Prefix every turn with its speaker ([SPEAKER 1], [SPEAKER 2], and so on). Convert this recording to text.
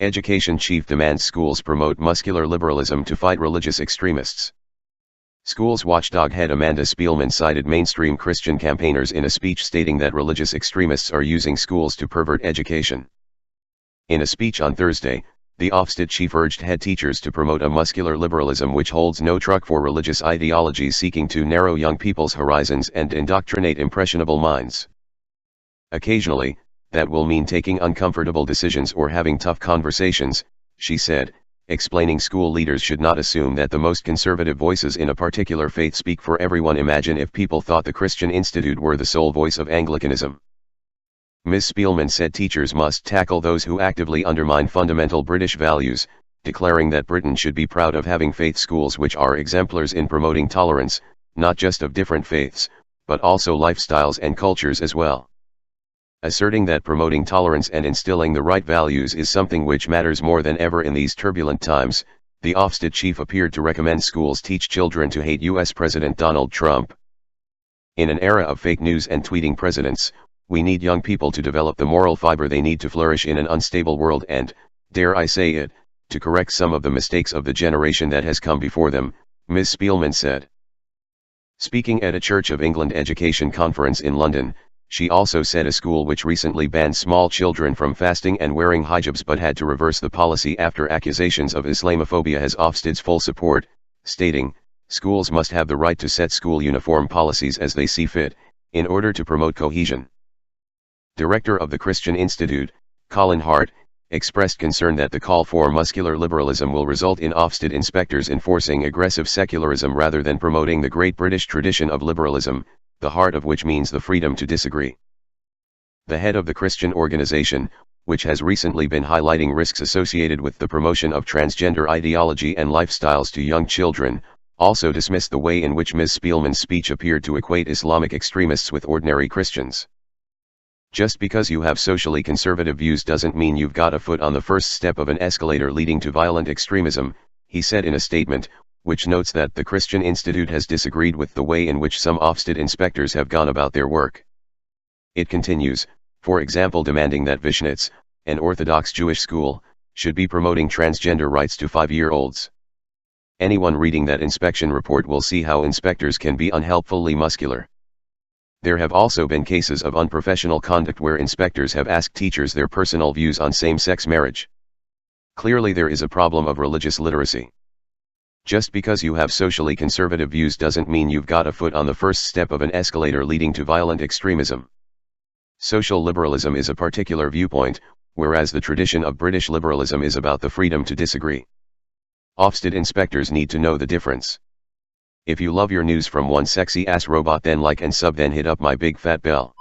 [SPEAKER 1] Education chief demands schools promote muscular liberalism to fight religious extremists. Schools watchdog head Amanda Spielman cited mainstream Christian campaigners in a speech stating that religious extremists are using schools to pervert education. In a speech on Thursday, the Ofsted chief urged head teachers to promote a muscular liberalism which holds no truck for religious ideologies seeking to narrow young people's horizons and indoctrinate impressionable minds. Occasionally, that will mean taking uncomfortable decisions or having tough conversations, she said, explaining school leaders should not assume that the most conservative voices in a particular faith speak for everyone. Imagine if people thought the Christian Institute were the sole voice of Anglicanism. Ms. Spielman said teachers must tackle those who actively undermine fundamental British values, declaring that Britain should be proud of having faith schools which are exemplars in promoting tolerance, not just of different faiths, but also lifestyles and cultures as well. Asserting that promoting tolerance and instilling the right values is something which matters more than ever in these turbulent times, the Ofsted chief appeared to recommend schools teach children to hate U.S. President Donald Trump. In an era of fake news and tweeting presidents, we need young people to develop the moral fiber they need to flourish in an unstable world and, dare I say it, to correct some of the mistakes of the generation that has come before them, Ms. Spielman said. Speaking at a Church of England education conference in London, she also said a school which recently banned small children from fasting and wearing hijabs but had to reverse the policy after accusations of Islamophobia has Ofsted's full support, stating, "Schools must have the right to set school uniform policies as they see fit, in order to promote cohesion." Director of the Christian Institute, Colin Hart, expressed concern that the call for muscular liberalism will result in Ofsted inspectors enforcing aggressive secularism rather than promoting the great British tradition of liberalism, the heart of which means the freedom to disagree. The head of the Christian organization, which has recently been highlighting risks associated with the promotion of transgender ideology and lifestyles to young children, also dismissed the way in which Ms. Spielman's speech appeared to equate Islamic extremists with ordinary Christians. Just because you have socially conservative views doesn't mean you've got a foot on the first step of an escalator leading to violent extremism, he said in a statement, which notes that the Christian Institute has disagreed with the way in which some Ofsted inspectors have gone about their work. It continues, for example demanding that Vishnitz, an Orthodox Jewish school, should be promoting transgender rights to 5-year-olds. Anyone reading that inspection report will see how inspectors can be unhelpfully muscular. There have also been cases of unprofessional conduct where inspectors have asked teachers their personal views on same-sex marriage. Clearly there is a problem of religious literacy. Just because you have socially conservative views doesn't mean you've got a foot on the first step of an escalator leading to violent extremism. Social liberalism is a particular viewpoint, whereas the tradition of British liberalism is about the freedom to disagree. Ofsted inspectors need to know the difference. If you love your news from one sexy ass robot, then like and sub, then hit up my big fat bell.